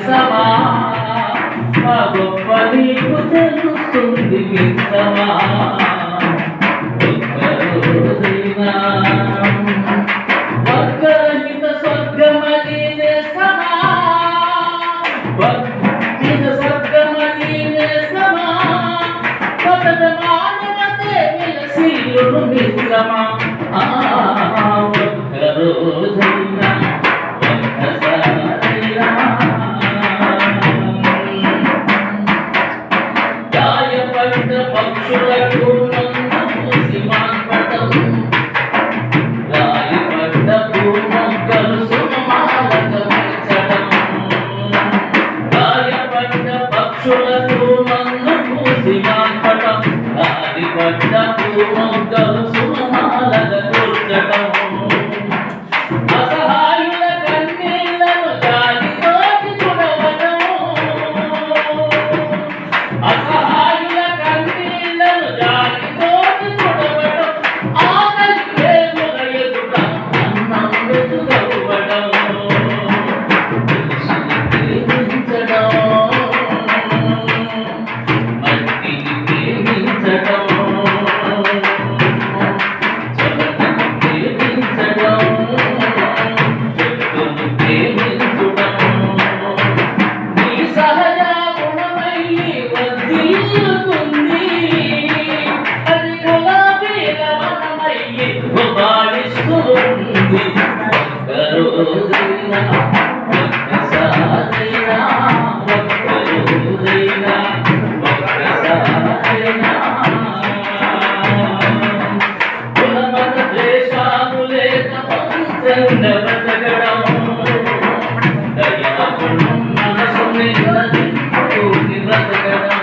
దేశమా మా గొప్ప నీకు తెలుస్తుంది మిత్రమా ఒక్కరోజైనా వర్గరహిత స్వర్గమని దేశమా వర్గరహిత స్వర్గమని దేశమా పదద మానవతే విలసిల్లును మిత్రమా ఒక్కరోజైనా ఒక్కసారైనా గాయపడ్డ పక్షులకు మందు పూసి మాన్పటం గాయపడ్డ భూమొక్కలు సుమాలక పెంచడం గాయపడ్డ పక్షులకు మందు పూసి మాన్పటం గాయపడ్డ భూమొక్కలు సుమాలక కూర్చటం అసహాయుల కన్నీళ్లను జాలితోటి తుడవడం అసహాయుల కన్నీళ్లను జాలితోటి తుడవడం ఆకలి వేగుల ఎదుట అన్నం వెతుగవ్వడం ప్రేమించడం మట్టిని ప్రేమించడం ఒక్కరోజైనా ఒక్కసారైనా ఒక్కరోజైనా ఒక్కసారైనా కులమత ద్వేషాలు లేక పవిత్రంగా బ్రతకడం దయాగుణం మనసుని నింపుకుని బ్రతకడం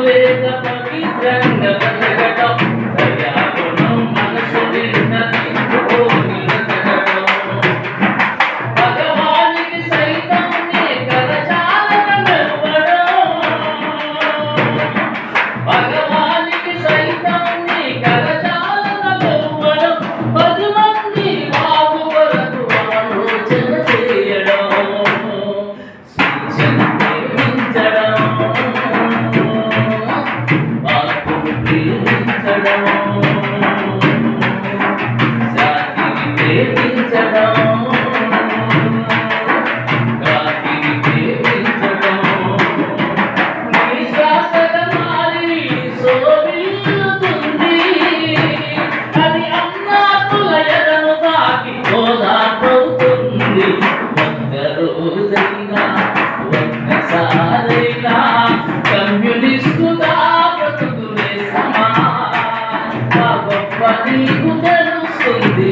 లేక పవిత్రంగా బ్రతకడం దయాగుణం మనసుని నింపుకుని ఒక్కరోజైనా ఒక్కసారైనా కమ్యూనిస్టుగా బ్రతుకునే సమా గొప్ప నీకు తెలుస్తుంది.